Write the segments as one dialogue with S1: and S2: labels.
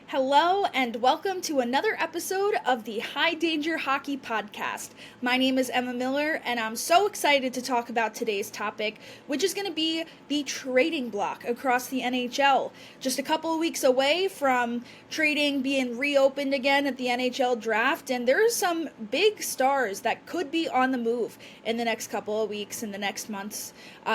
S1: Hello, and welcome to another episode of the High Danger Hockey Podcast. My name is Emma Miller, and I'm so excited to talk about today's topic, which is going to be the trading block across the NHL. Just a couple of weeks away from trading being reopened again at the NHL draft, and there's some big stars that could be on the move in the next couple of weeks, in the next months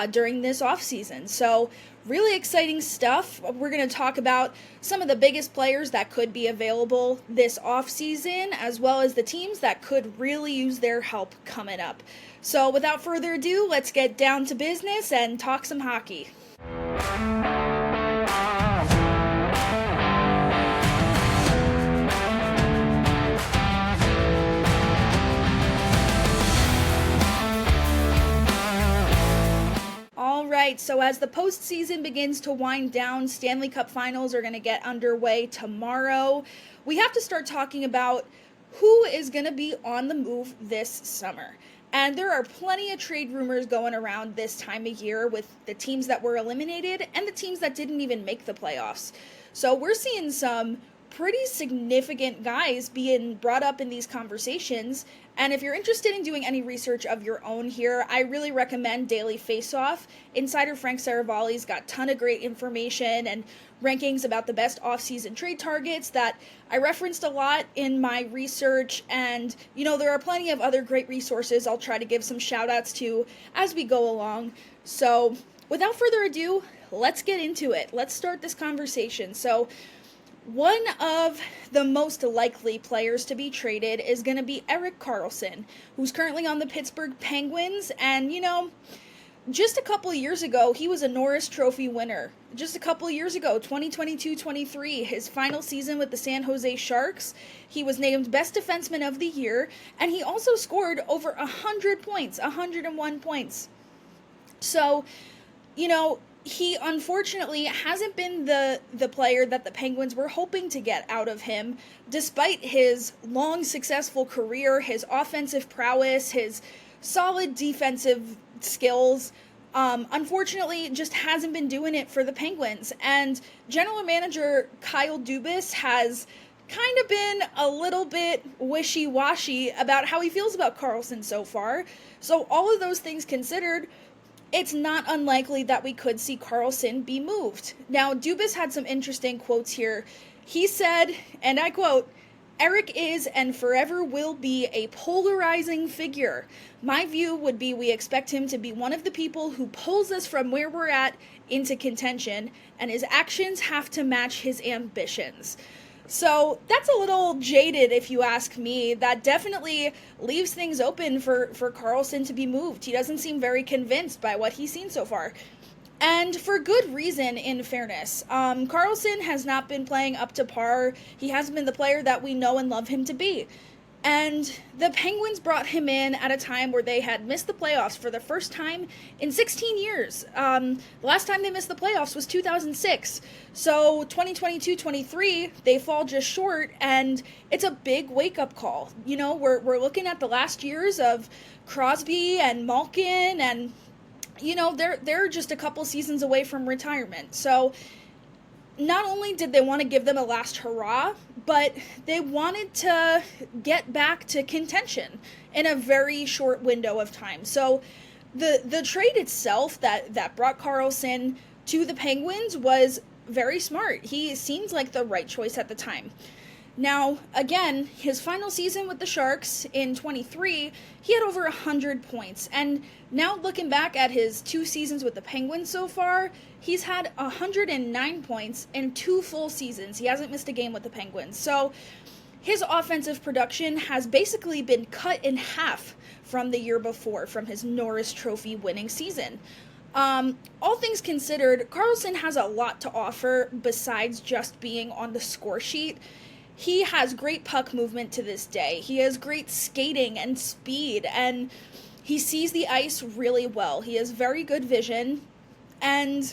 S1: during this offseason. So, really exciting stuff. We're going to talk about some of the biggest players that could be available this offseason, as well as the teams that could really use their help coming up. So without further ado, let's get down to business and talk some hockey. Alright, so as the postseason begins to wind down, Stanley Cup Finals are going to get underway tomorrow. We have to start talking about who is going to be on the move this summer. And there are plenty of trade rumors going around this time of year with the teams that were eliminated and the teams that didn't even make the playoffs. So we're seeing some pretty significant guys being brought up in these conversations. And if you're interested in doing any research of your own here, I really recommend Daily Faceoff. Insider Frank Saravalli's got a ton of great information and rankings about the best offseason trade targets that I referenced a lot in my research. And, there are plenty of other great resources I'll try to give some shout outs to as we go along. So without further ado, let's get into it. Let's start this conversation. So one of the most likely players to be traded is going to be Erik Karlsson, who's currently on the Pittsburgh Penguins. And, just a couple years ago, he was a Norris Trophy winner. Just a couple years ago, 2022-23, his final season with the San Jose Sharks, he was named Best Defenseman of the Year, and he also scored over 100 points, 101 points. So, he unfortunately hasn't been the player that the Penguins were hoping to get out of him, despite his long, successful career, his offensive prowess, his solid defensive skills. Unfortunately, just hasn't been doing it for the Penguins. And general manager Kyle Dubas has kind of been a little bit wishy-washy about how he feels about Karlsson so far. So all of those things considered, it's not unlikely that we could see Karlsson be moved. Now, Dubas had some interesting quotes here. He said, and I quote, "Erik is and forever will be a polarizing figure. My view would be we expect him to be one of the people who pulls us from where we're at into contention, and his actions have to match his ambitions." So that's a little jaded if you ask me. That definitely leaves things open for Karlsson to be moved. He doesn't seem very convinced by what he's seen so far. And for good reason, in fairness. Karlsson has not been playing up to par. He hasn't been the player that we know and love him to be. And the Penguins brought him in at a time where they had missed the playoffs for the first time in 16 years. The last time they missed the playoffs was 2006. So 2022-23, they fall just short, and it's a big wake-up call. We're looking at the last years of Crosby and Malkin, and, they're just a couple seasons away from retirement. So not only did they want to give them a last hurrah, but they wanted to get back to contention in a very short window of time. So the trade itself that brought Karlsson to the Penguins was very smart. He seems like the right choice at the time. Now, again, his final season with the Sharks in 23, he had over 100 points. And now looking back at his 2 seasons with the Penguins so far, he's had 109 points in 2 full seasons. He hasn't missed a game with the Penguins. So his offensive production has basically been cut in half from the year before, from his Norris Trophy winning season. All things considered, Karlsson has a lot to offer besides just being on the score sheet. He has great puck movement to this day. He has great skating and speed, and he sees the ice really well. He has very good vision, and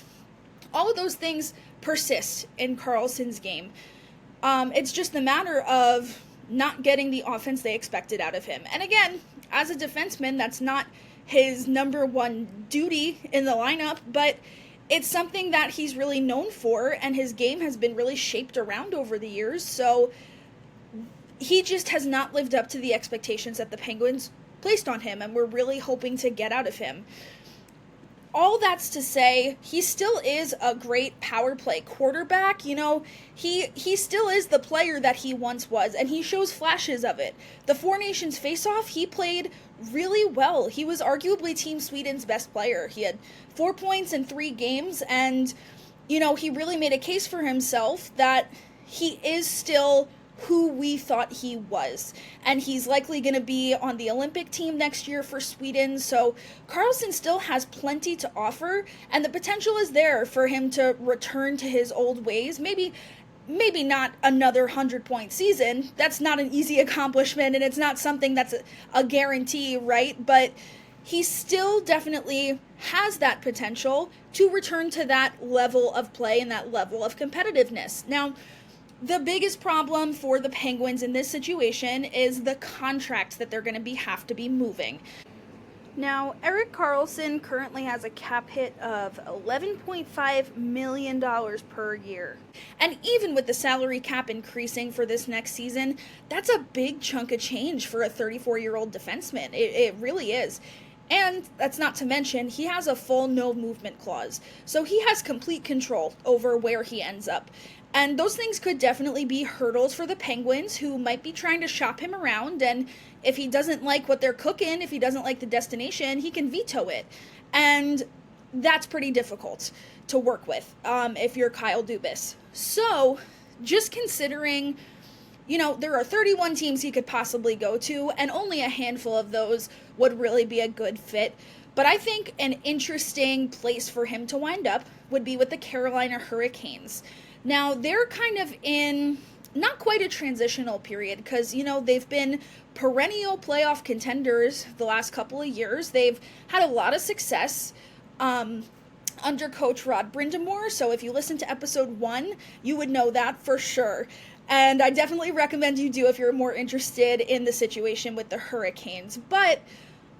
S1: all of those things persist in Karlsson's game. It's just a matter of not getting the offense they expected out of him. And again, as a defenseman, that's not his number one duty in the lineup, but it's something that he's really known for, and his game has been really shaped around over the years. So he just has not lived up to the expectations that the Penguins placed on him, and we're really hoping to get out of him. All that's to say, he still is a great power play quarterback. You know, he still is the player that he once was, and he shows flashes of it. The Four Nations face-off, he played really well. He was arguably Team Sweden's best player. He had 4 points in 3 games, and, you know, he really made a case for himself that he is still who we thought he was. And he's likely going to be on the Olympic team next year for Sweden. So Karlsson still has plenty to offer, and the potential is there for him to return to his old ways. Maybe not another 100-point season. That's not an easy accomplishment, and it's not something that's a guarantee, right? But he still definitely has that potential to return to that level of play and that level of competitiveness. Now, the biggest problem for the Penguins in this situation is the contracts that they're going to have to be moving. Now, Erik Karlsson currently has a cap hit of $11.5 million per year. And even with the salary cap increasing for this next season, that's a big chunk of change for a 34-year-old defenseman. It really is. And that's not to mention, he has a full no movement clause. So he has complete control over where he ends up. And those things could definitely be hurdles for the Penguins, who might be trying to shop him around. And if he doesn't like what they're cooking, if he doesn't like the destination, he can veto it. And that's pretty difficult to work with if you're Kyle Dubas. So just considering, you know, there are 31 teams he could possibly go to, and only a handful of those would really be a good fit. But I think an interesting place for him to wind up would be with the Carolina Hurricanes. Now, they're kind of in not quite a transitional period because, you know, they've been perennial playoff contenders the last couple of years. They've had a lot of success under Coach Rod Brind'Amour. So if you listen to episode 1, you would know that for sure. And I definitely recommend you do if you're more interested in the situation with the Hurricanes. But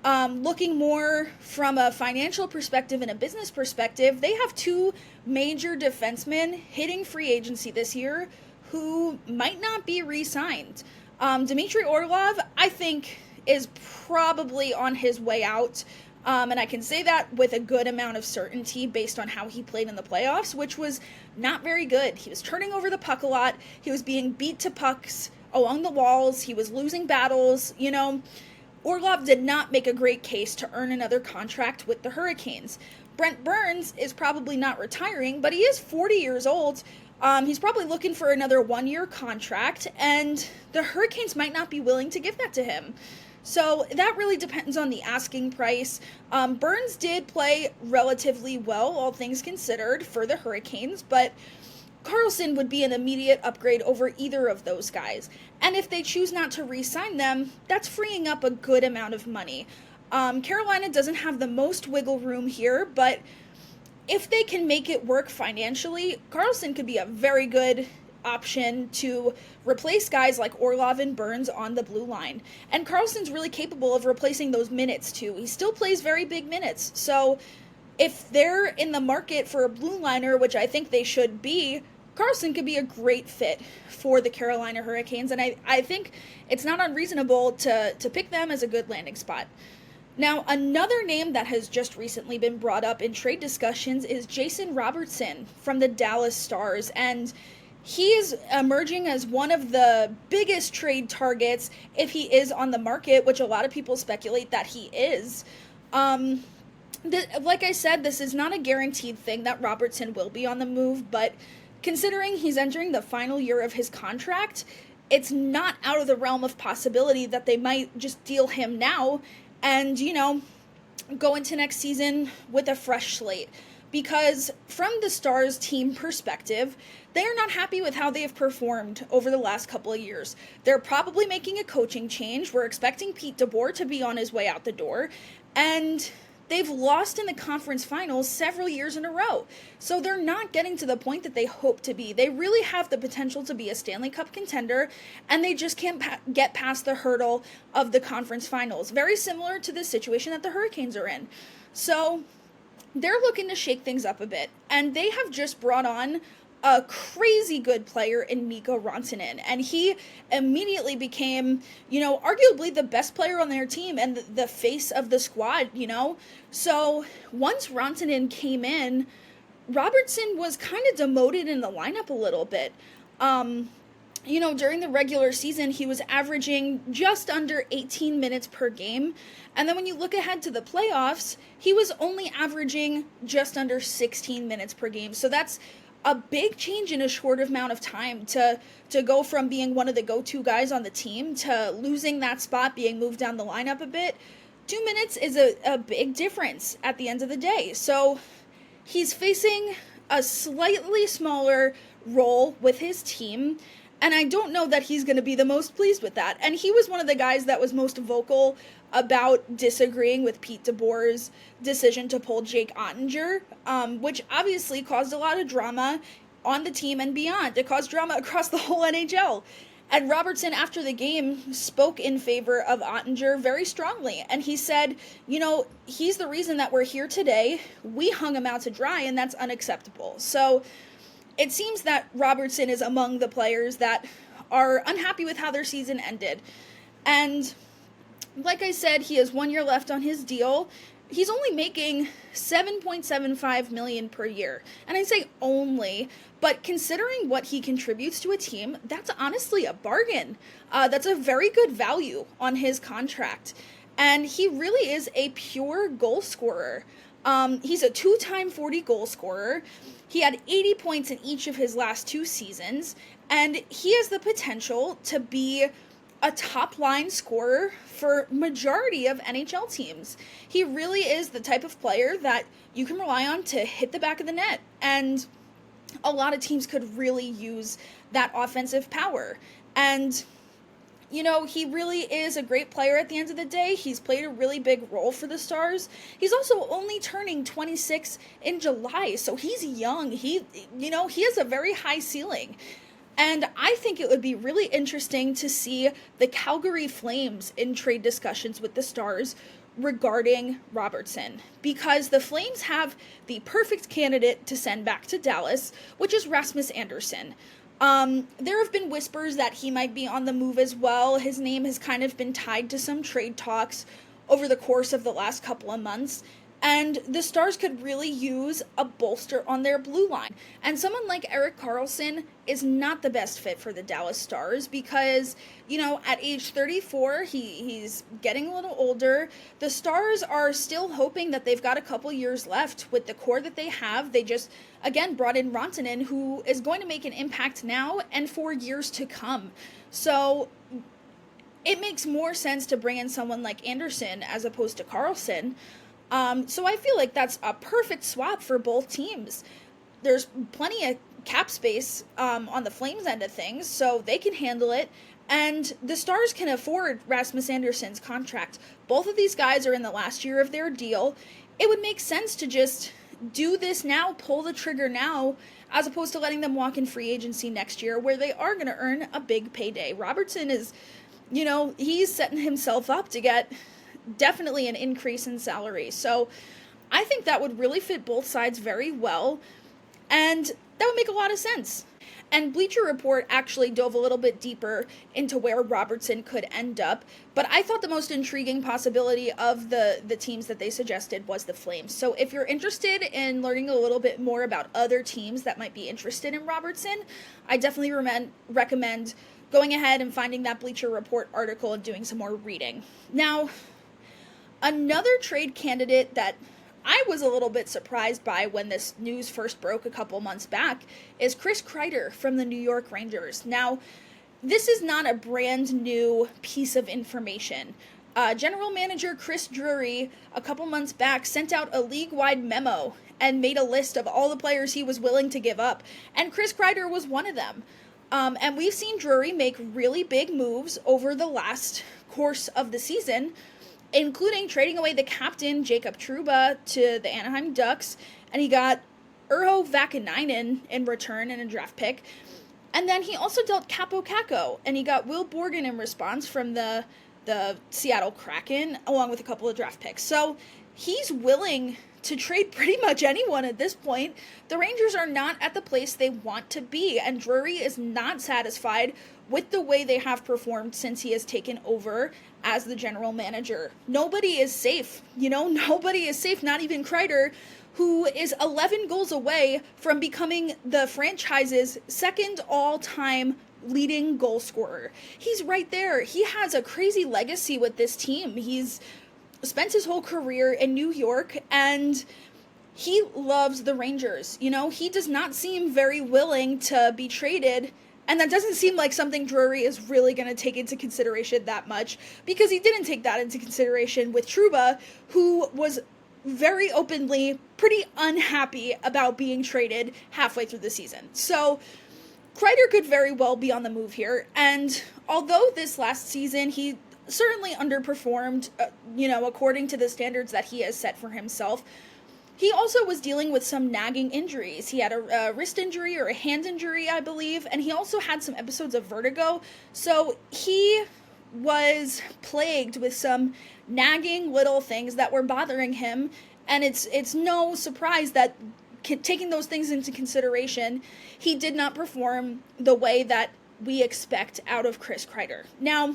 S1: looking more from a financial perspective and a business perspective, they have 2 major defensemen hitting free agency this year who might not be re-signed. Dmitry Orlov, I think, is probably on his way out. And I can say that with a good amount of certainty based on how he played in the playoffs, which was not very good. He was turning over the puck a lot. He was being beat to pucks along the walls. He was losing battles, you know. Orlov did not make a great case to earn another contract with the Hurricanes. Brent Burns is probably not retiring, but he is 40 years old. He's probably looking for another 1-year contract, and the Hurricanes might not be willing to give that to him. So that really depends on the asking price. Burns did play relatively well, all things considered, for the Hurricanes, but Karlsson would be an immediate upgrade over either of those guys. And if they choose not to re-sign them, that's freeing up a good amount of money. Carolina doesn't have the most wiggle room here, but if they can make it work financially, Karlsson could be a very good option to replace guys like Orlov and Burns on the blue line. And Karlsson's really capable of replacing those minutes too. He still plays very big minutes. So if they're in the market for a blue liner, which I think they should be, Karlsson could be a great fit for the Carolina Hurricanes, and I think it's not unreasonable to pick them as a good landing spot. Now, another name that has just recently been brought up in trade discussions is Jason Robertson from the Dallas Stars, and he is emerging as one of the biggest trade targets if he is on the market, which a lot of people speculate that he is. Like I said, this is not a guaranteed thing that Robertson will be on the move, but considering he's entering the final year of his contract, it's not out of the realm of possibility that they might just deal him now and, you know, go into next season with a fresh slate. Because from the Stars team perspective, they are not happy with how they have performed over the last couple of years. They're probably making a coaching change. We're expecting Pete DeBoer to be on his way out the door. And they've lost in the conference finals several years in a row. So they're not getting to the point that they hope to be. They really have the potential to be a Stanley Cup contender, and they just can't get past the hurdle of the conference finals. Very similar to the situation that the Hurricanes are in. So they're looking to shake things up a bit, and they have just brought on a crazy good player in Mikko Rantanen, and he immediately became, arguably the best player on their team and the face of the squad, So once Rantanen came in, Robertson was kind of demoted in the lineup a little bit. During the regular season, he was averaging just under 18 minutes per game. And then when you look ahead to the playoffs, he was only averaging just under 16 minutes per game. So that's a big change in a short amount of time to go from being one of the go-to guys on the team to losing that spot, being moved down the lineup a bit. 2 minutes is a big difference at the end of the day. So he's facing a slightly smaller role with his team, and I don't know that he's going to be the most pleased with that. And he was one of the guys that was most vocal about disagreeing with Pete DeBoer's decision to pull Jake Ottinger, which obviously caused a lot of drama on the team and beyond. It caused drama across the whole NHL. And Robertson, after the game, spoke in favor of Ottinger very strongly. And he said, he's the reason that we're here today. We hung him out to dry, and that's unacceptable. So it seems that Robertson is among the players that are unhappy with how their season ended. And like I said, he has 1 year left on his deal. He's only making $7.75 million per year. And I say only, but considering what he contributes to a team, that's honestly a bargain. That's a very good value on his contract. And he really is a pure goal scorer. He's a 2-time 40 goal scorer. He had 80 points in each of his last 2 seasons, and he has the potential to be a top-line scorer for majority of NHL teams. He really is the type of player that you can rely on to hit the back of the net, and a lot of teams could really use that offensive power. And he really is a great player at the end of the day. He's played a really big role for the Stars. He's also only turning 26 in July, so he's young. He has a very high ceiling. And I think it would be really interesting to see the Calgary Flames in trade discussions with the Stars regarding Robertson, because the Flames have the perfect candidate to send back to Dallas, which is Rasmus Andersson. There have been whispers that he might be on the move as well. His name has kind of been tied to some trade talks over the course of the last couple of months. And the Stars could really use a bolster on their blue line. And someone like Erik Karlsson is not the best fit for the Dallas Stars because, at age 34, he's getting a little older. The Stars are still hoping that they've got a couple years left with the core that they have. They just, again, brought in Rantanen, who is going to make an impact now and for years to come. So it makes more sense to bring in someone like Andersson as opposed to Karlsson. So I feel like that's a perfect swap for both teams. There's plenty of cap space on the Flames end of things, so they can handle it. And the Stars can afford Rasmus Andersson's contract. Both of these guys are in the last year of their deal. It would make sense to just do this now, pull the trigger now, as opposed to letting them walk in free agency next year where they are going to earn a big payday. Robertson is, he's setting himself up to get definitely an increase in salary. So I think that would really fit both sides very well, and that would make a lot of sense. And Bleacher Report actually dove a little bit deeper into where Robertson could end up, but I thought the most intriguing possibility of the teams that they suggested was the Flames. So if you're interested in learning a little bit more about other teams that might be interested in Robertson, I definitely recommend going ahead and finding that Bleacher Report article and doing some more reading. Now, another trade candidate that I was a little bit surprised by when this news first broke a couple months back is Chris Kreider from the New York Rangers. Now, this is not a brand new piece of information. General Manager Chris Drury, a couple months back, sent out a league-wide memo and made a list of all the players he was willing to give up, and Chris Kreider was one of them. And we've seen Drury make really big moves over the last course of the season, including trading away the captain, Jacob Trouba, to the Anaheim Ducks, and he got Urho Vakanainen in return in a draft pick. And then he also dealt Capo Caco, and he got Will Borgen in response from the Seattle Kraken, along with a couple of draft picks. So he's willing to trade pretty much anyone at this point. The Rangers are not at the place they want to be, and Drury is not satisfied with the way they have performed since he has taken over as the general manager. Nobody is safe, nobody is safe, not even Kreider, who is 11 goals away from becoming the franchise's second all-time leading goal scorer. He's right there. He has a crazy legacy with this team. He's spent his whole career in New York, and he loves the Rangers. He does not seem very willing to be traded, and that doesn't seem like something Drury is really going to take into consideration that much, because he didn't take that into consideration with Trouba, who was very openly pretty unhappy about being traded halfway through the season. So Kreider could very well be on the move here, and although this last season he certainly underperformed, according to the standards that he has set for himself, he also was dealing with some nagging injuries. He had a wrist injury or a hand injury, I believe, and he also had some episodes of vertigo, so he was plagued with some nagging little things that were bothering him, and it's no surprise that taking those things into consideration, he did not perform the way that we expect out of Chris Kreider. Now,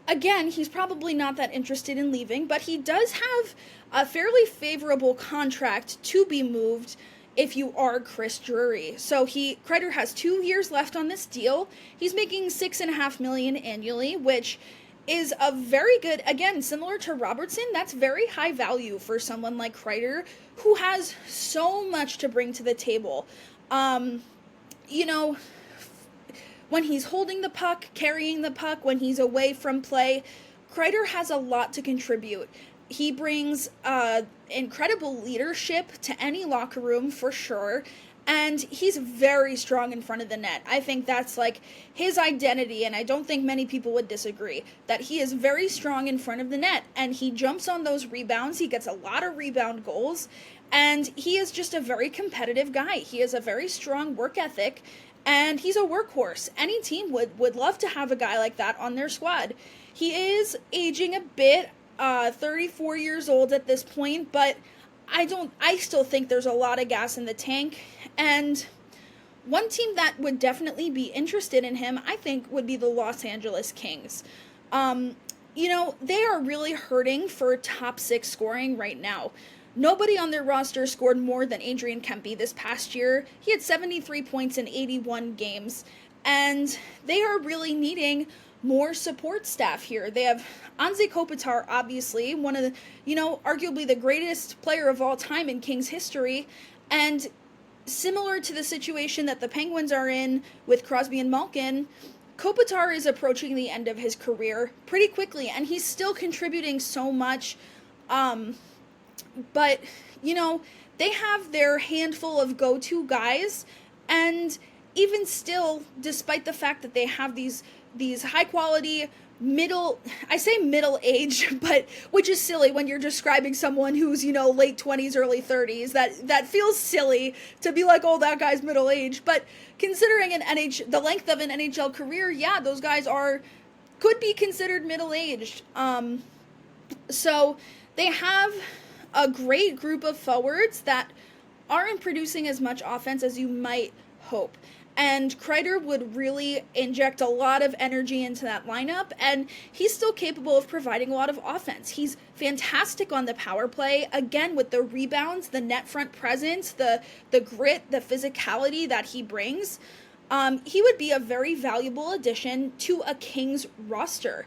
S1: again, he's probably not that interested in leaving, but he does have a fairly favorable contract to be moved if you are Chris Drury. So Kreider has 2 years left on this deal. He's making $6.5 million annually, which is a very good, again, similar to Robertson, that's very high value for someone like Kreider, who has so much to bring to the table. When he's holding the puck, carrying the puck, when he's away from play, Kreider has a lot to contribute. He brings incredible leadership to any locker room for sure, and he's very strong in front of the net. I think that's like his identity, and I don't think many people would disagree, that he is very strong in front of the net, and he jumps on those rebounds. He gets a lot of rebound goals, and he is just a very competitive guy. He has a very strong work ethic, and he's a workhorse. Any team would love to have a guy like that on their squad. He is aging a bit, 34 years old at this point, but I still think there's a lot of gas in the tank, and one team that would definitely be interested in him, I think, would be the Los Angeles Kings. They are really hurting for top 6 scoring right now. Nobody on their roster scored more than Adrian Kempe this past year. He had 73 points in 81 games, and they are really needing more support staff here. They have Anze Kopitar, obviously, one of the, arguably the greatest player of all time in Kings history, and similar to the situation that the Penguins are in with Crosby and Malkin, Kopitar is approaching the end of his career pretty quickly, and he's still contributing so much, but, they have their handful of go-to guys, and even still, despite the fact that they have these high-quality, middle-aged, but which is silly when you're describing someone who's, late 20s, early 30s. That feels silly to be like, oh, that guy's middle-aged. But considering the length of an NHL career, yeah, those guys could be considered middle-aged. So they have a great group of forwards that aren't producing as much offense as you might hope. And Kreider would really inject a lot of energy into that lineup, and he's still capable of providing a lot of offense. He's fantastic on the power play, again, with the rebounds, the net front presence, the grit, the physicality that he brings. He would be a very valuable addition to a Kings roster.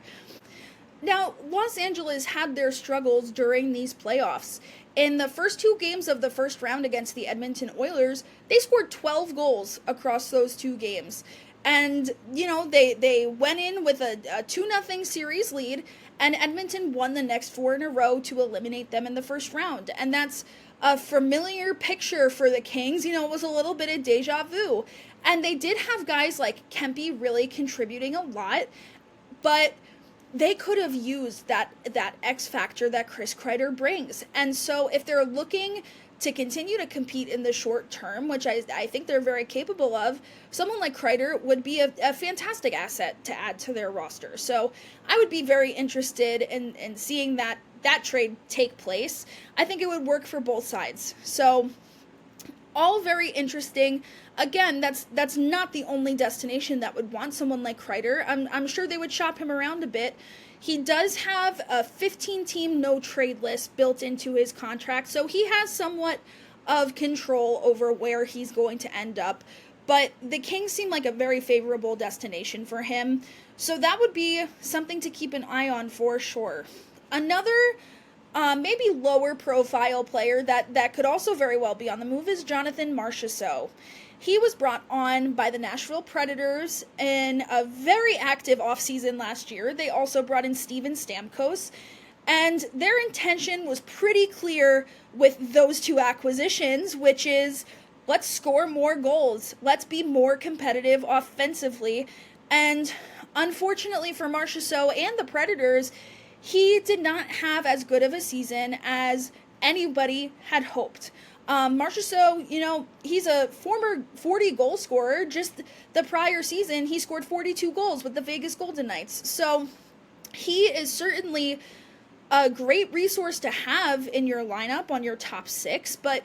S1: Now, Los Angeles had their struggles during these playoffs. In the first 2 games of the first round against the Edmonton Oilers, they scored 12 goals across those 2 games. And, they went in with a 2-0 series lead, and Edmonton won the next 4 in a row to eliminate them in the first round. And that's a familiar picture for the Kings. It was a little bit of deja vu. And they did have guys like Kempe really contributing a lot, but they could have used that X factor that Chris Kreider brings. And so if they're looking to continue to compete in the short term, which I think they're very capable of, someone like Kreider would be a fantastic asset to add to their roster. So I would be very interested in seeing that that trade take place, I think it would work for both sides. So all very interesting. Again, that's not the only destination that would want someone like Kreider. I'm sure they would shop him around a bit. He does have a 15-team no-trade list built into his contract, so he has somewhat of control over where he's going to end up. But the Kings seem like a very favorable destination for him, so that would be something to keep an eye on for sure. Another maybe lower profile player that could also very well be on the move is Jonathan Marchessault. He was brought on by the Nashville Predators in a very active offseason last year. They also brought in Steven Stamkos, and their intention was pretty clear with those two acquisitions, which is let's score more goals. Let's be more competitive offensively. And unfortunately for Marchessault and the Predators, he did not have as good of a season as anybody had hoped. Marchessault, he's a former 40 goal scorer. Just the prior season, he scored 42 goals with the Vegas Golden Knights. So he is certainly a great resource to have in your lineup on your top six. But,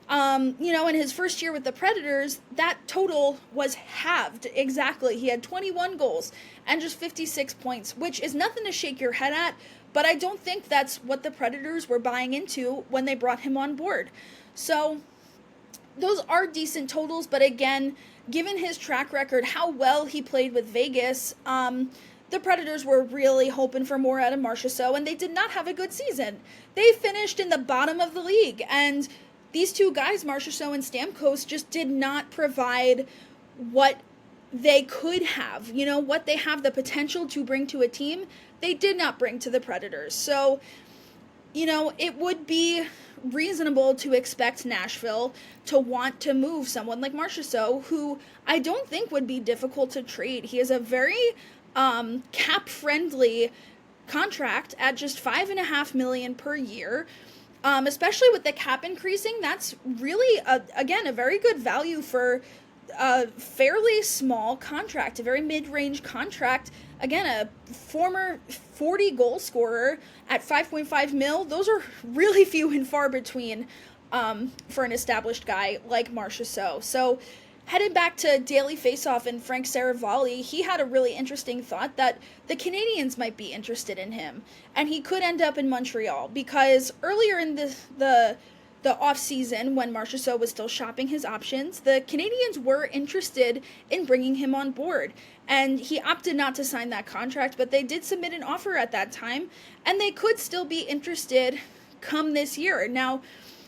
S1: in his first year with the Predators, that total was halved exactly. He had 21 goals and just 56 points, which is nothing to shake your head at. But I don't think that's what the Predators were buying into when they brought him on board. So those are decent totals, but again, given his track record, how well he played with Vegas, the Predators were really hoping for more out of Marchessault, and they did not have a good season. They finished in the bottom of the league, and these two guys, Marchessault and Stamkos, just did not provide what they could have, what they have the potential to bring to a team, they did not bring to the Predators. So, it would be reasonable to expect Nashville to want to move someone like Marchessault, who I don't think would be difficult to trade. He has a very cap-friendly contract at just $5.5 million per year. Especially with the cap increasing, that's really, a very good value for a fairly small contract, a very mid-range contract. Again, a former 40 goal scorer at 5.5 mil. Those are really few and far between for an established guy like Marchessault. So headed back to Daily Faceoff and Frank Saravalli, he had a really interesting thought that the Canadiens might be interested in him, and he could end up in Montreal, because earlier in the offseason, when Marchessault was still shopping his options, the Canadiens were interested in bringing him on board, and he opted not to sign that contract, but they did submit an offer at that time, and they could still be interested come this year. Now,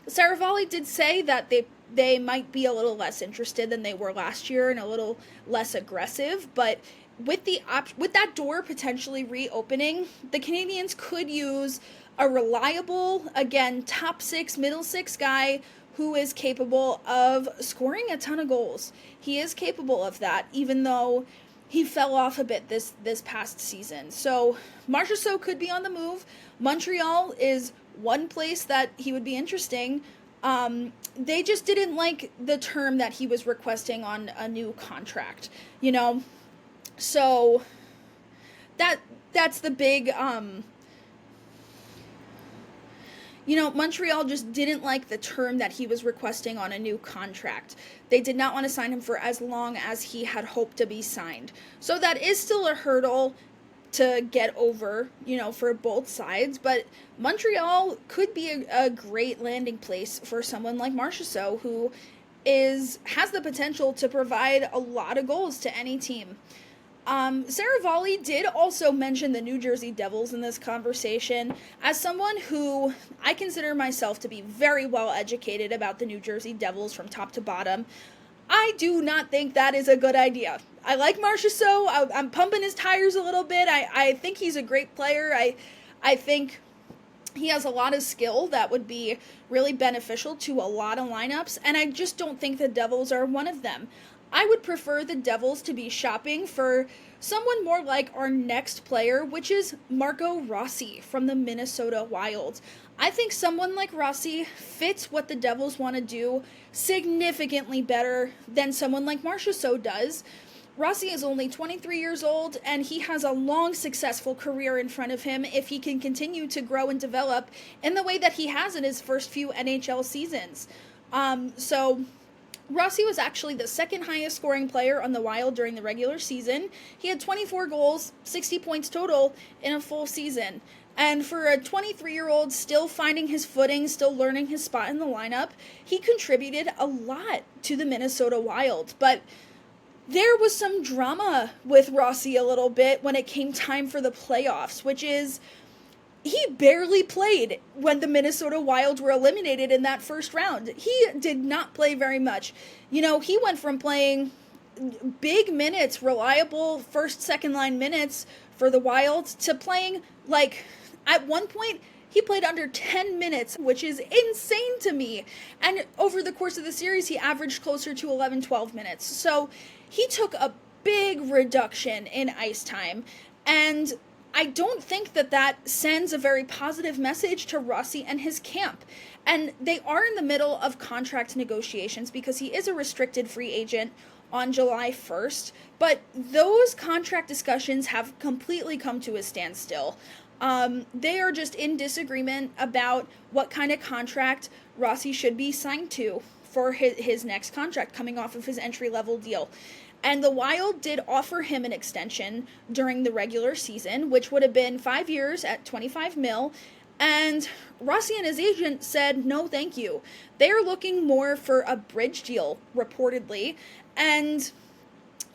S1: Saravalli did say that they might be a little less interested than they were last year and a little less aggressive, but with that door potentially reopening, the Canadiens could use a reliable, again, top six, middle six guy who is capable of scoring a ton of goals. He is capable of that, even though he fell off a bit this past season. So Marchessault could be on the move. Montreal is one place that he would be interesting. They just didn't like the term that he was requesting on a new contract, So that's the big, Montreal just didn't like the term that he was requesting on a new contract. They did not want to sign him for as long as he had hoped to be signed. So that is still a hurdle to get over, for both sides, but Montreal could be a great landing place for someone like Marchessault, who has the potential to provide a lot of goals to any team. Saravalli did also mention the New Jersey Devils in this conversation. As someone who I consider myself to be very well educated about the New Jersey Devils from top to bottom, I do not think that is a good idea. I like Marchessault. I'm pumping his tires a little bit. I think he's a great player. I think he has a lot of skill that would be really beneficial to a lot of lineups, and I just don't think the Devils are one of them. I would prefer the Devils to be shopping for someone more like our next player, which is Marco Rossi from the Minnesota Wild. I think someone like Rossi fits what the Devils want to do significantly better than someone like Marchessault does. Rossi is only 23 years old, and he has a long, successful career in front of him if he can continue to grow and develop in the way that he has in his first few NHL seasons. So Rossi was actually the second highest scoring player on the Wild during the regular season. He had 24 goals, 60 points total in a full season. And for a 23-year-old still finding his footing, still learning his spot in the lineup, he contributed a lot to the Minnesota Wild. But there was some drama with Rossi a little bit when it came time for the playoffs, which is he barely played when the Minnesota Wild were eliminated in that first round. He did not play very much. You know, he went from playing big minutes, reliable first, second line minutes for the Wild to playing, like, at one point, he played under 10 minutes, which is insane to me. And over the course of the series, he averaged closer to 11, 12 minutes. So he took a big reduction in ice time. And I don't think that that sends a very positive message to Rossi and his camp. And they are in the middle of contract negotiations because he is a restricted free agent on July 1st. But those contract discussions have completely come to a standstill. They are just in disagreement about what kind of contract Rossi should be signed to for his next contract coming off of his entry-level deal. And the Wild did offer him an extension during the regular season, which would have been 5 years at $25 million. And Rossi and his agent said, no, thank you. They are looking more for a bridge deal, reportedly. And,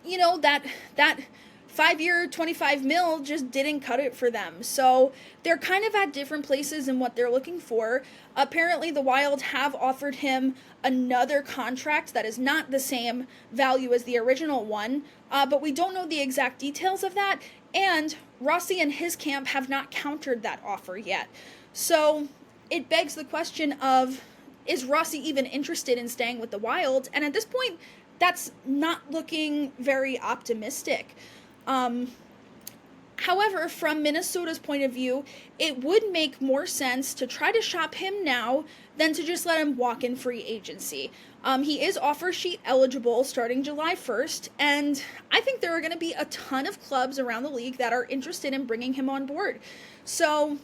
S1: you know, that 5-year, $25 million just didn't cut it for them. So they're kind of at different places in what they're looking for. Apparently, the Wild have offered him another contract that is not the same value as the original one, but we don't know the exact details of that, and Rossi and his camp have not countered that offer yet. So it begs the question of, is Rossi even interested in staying with the Wild? And at this point, that's not looking very optimistic. However, from Minnesota's point of view, it would make more sense to try to shop him now than to just let him walk in free agency. He is offer sheet eligible starting July 1st, and I think there are going to be a ton of clubs around the league that are interested in bringing him on board. So,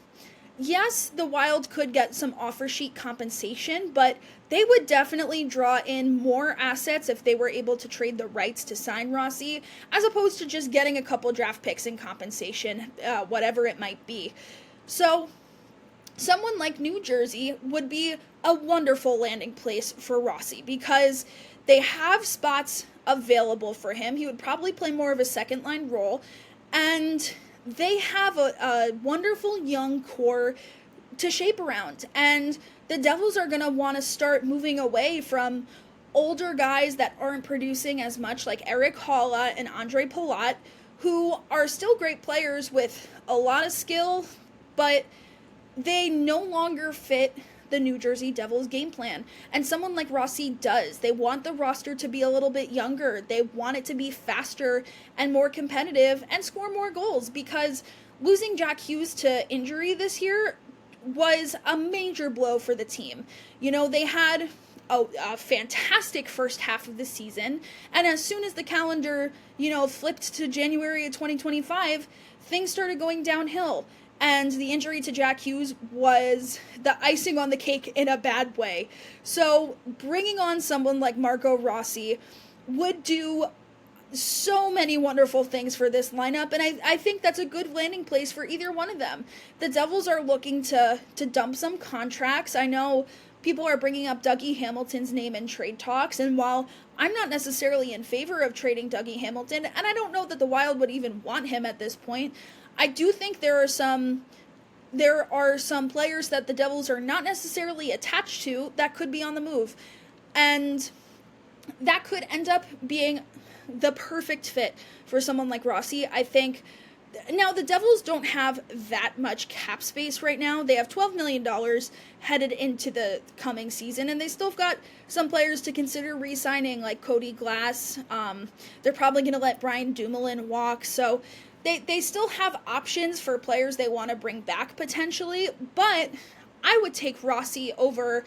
S1: yes, the Wild could get some offer sheet compensation, but they would definitely draw in more assets if they were able to trade the rights to sign Rossi, as opposed to just getting a couple draft picks in compensation, whatever it might be. So, someone like New Jersey would be a wonderful landing place for Rossi because they have spots available for him. He would probably play more of a second line role, and they have a wonderful young core to shape around. And the Devils are going to want to start moving away from older guys that aren't producing as much, like Erik Haula and Andre Palat, who are still great players with a lot of skill, but they no longer fit the New Jersey Devils game plan. And someone like Rossi does. They want the roster to be a little bit younger. They want it to be faster and more competitive and score more goals, because losing Jack Hughes to injury this year was a major blow for the team. You know, they had a fantastic first half of the season, and as soon as the calendar, flipped to January of 2025, things started going downhill. And the injury to Jack Hughes was the icing on the cake in a bad way. So bringing on someone like Marco Rossi would do so many wonderful things for this lineup, and I think that's a good landing place for either one of them. The Devils are looking to dump some contracts. I know people are bringing up Dougie Hamilton's name in trade talks, and while I'm not necessarily in favor of trading Dougie Hamilton, and I don't know that the Wild would even want him at this point, I do think there are some players that the Devils are not necessarily attached to that could be on the move, and that could end up being the perfect fit for someone like Rossi. I think now the Devils don't have that much cap space right now. They have $12 million headed into the coming season, and they still have got some players to consider re-signing, like Cody Glass. They're probably going to let Brian Dumoulin walk, so They still have options for players they want to bring back potentially, but I would take Rossi over,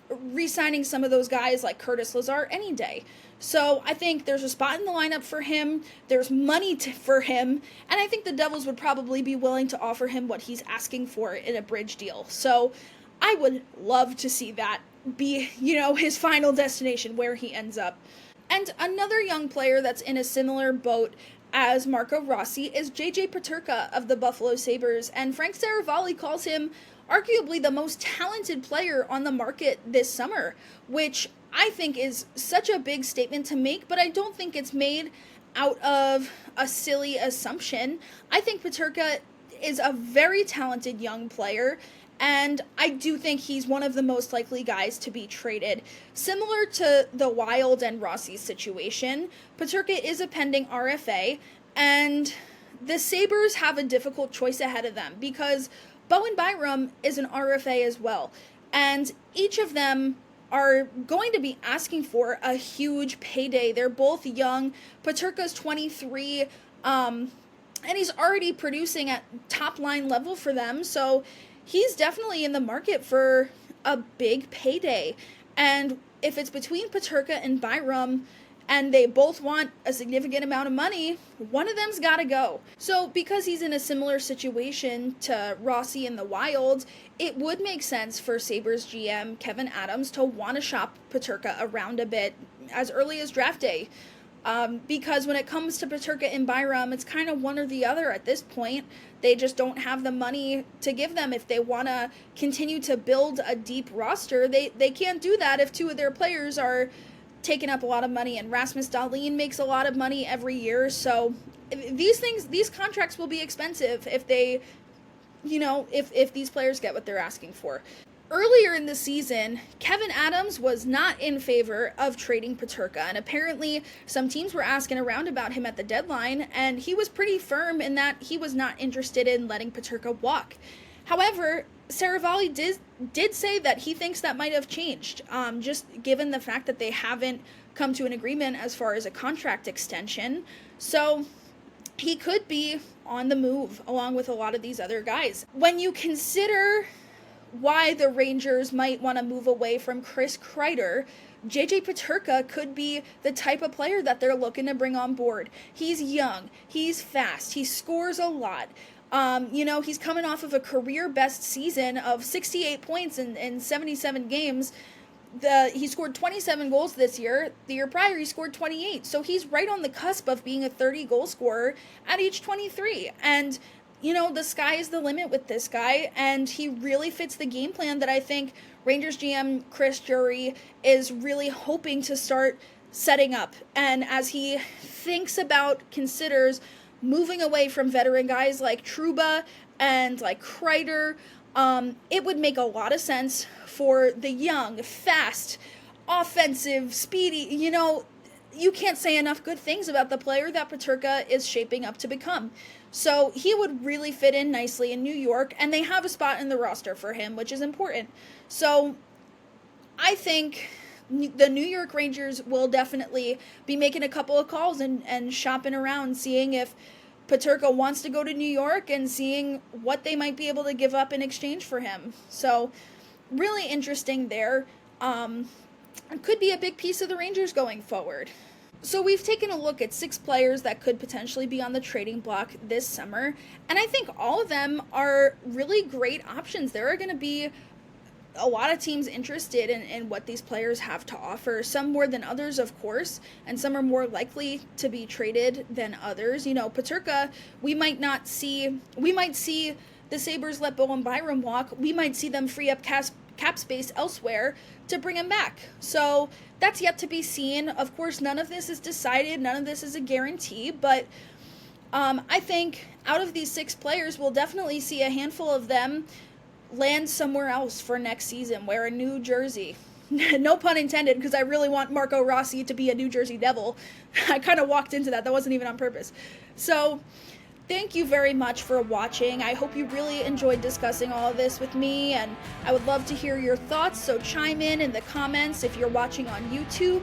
S1: re-signing some of those guys like Curtis Lazar any day. So I think there's a spot in the lineup for him. There's money for him. And I think the Devils would probably be willing to offer him what he's asking for in a bridge deal. So I would love to see that be, his final destination, where he ends up. And another young player that's in a similar boat as Marco Rossi is J.J. Peterka of the Buffalo Sabres. And Frank Saravalli calls him arguably the most talented player on the market this summer, which I think is such a big statement to make, but I don't think it's made out of a silly assumption. I think Peterka is a very talented young player, and I do think he's one of the most likely guys to be traded. Similar to the Wild and Rossi situation, Peterka is a pending RFA, and the Sabres have a difficult choice ahead of them because Bowen Byram is an RFA as well, and each of them are going to be asking for a huge payday. They're both young. Peterka's 23, and he's already producing at top-line level for them, so he's definitely in the market for a big payday. And if it's between Peterka and Byram, and they both want a significant amount of money, one of them's got to go. So because he's in a similar situation to Rossi in the Wild, it would make sense for Sabres GM Kevin Adams to want to shop Peterka around a bit as early as draft day. Because when it comes to Peterka and Byram, it's kind of one or the other at this point. They just don't have the money to give them. If they want to continue to build a deep roster, they can't do that if two of their players are taking up a lot of money, and Rasmus Dahlin makes a lot of money every year. So these contracts will be expensive if they, if these players get what they're asking for. Earlier in the season, Kevin Adams was not in favor of trading Peterka, and apparently some teams were asking around about him at the deadline, and he was pretty firm in that he was not interested in letting Peterka walk. However, Saravalli did say that he thinks that might have changed, just given the fact that they haven't come to an agreement as far as a contract extension. So he could be on the move along with a lot of these other guys. When you consider why the Rangers might want to move away from Chris Kreider, J.J. Peterka could be the type of player that they're looking to bring on board. He's young, he's fast, he scores a lot. He's coming off of a career best season of 68 points in 77 games. He scored 27 goals this year. The year prior, he scored 28. So he's right on the cusp of being a 30-goal scorer at age 23. And, the sky is the limit with this guy, and he really fits the game plan that I think Rangers GM Chris Drury is really hoping to start setting up. And as he considers moving away from veteran guys like Trouba and like Kreider, it would make a lot of sense for the young, fast, offensive, speedy, you can't say enough good things about the player that Peterka is shaping up to become. So he would really fit in nicely in New York, and they have a spot in the roster for him, which is important. So I think the New York Rangers will definitely be making a couple of calls and shopping around, seeing if Peterka wants to go to New York and seeing what they might be able to give up in exchange for him. So really interesting there. It could be a big piece of the Rangers going forward. So we've taken a look at 6 players that could potentially be on the trading block this summer, and I think all of them are really great options. There are going to be a lot of teams interested in what these players have to offer, some more than others, of course, and some are more likely to be traded than others. Peterka, we might see the Sabres let Bowen Byram walk. We might see them free up cap space elsewhere to bring him back. So that's yet to be seen. Of course, none of this is decided. None of this is a guarantee, but I think out of these 6 players, we'll definitely see a handful of them land somewhere else for next season, wear a new jersey. No pun intended, because I really want Marco Rossi to be a New Jersey Devil. I kind of walked into that. That wasn't even on purpose. So thank you very much for watching. I hope you really enjoyed discussing all of this with me, and I would love to hear your thoughts, so chime in the comments if you're watching on YouTube.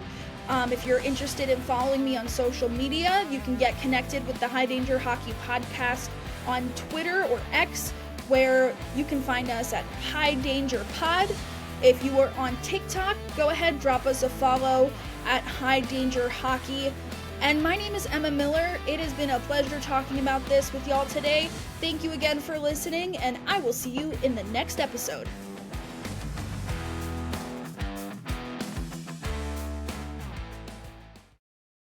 S1: If you're interested in following me on social media, you can get connected with the High Danger Hockey Podcast on Twitter or X, where you can find us at High Danger Pod. If you are on TikTok, go ahead, drop us a follow at High Danger Hockey. And my name is Emma Miller. It has been a pleasure talking about this with y'all today. Thank you again for listening, and I will see you in the next episode.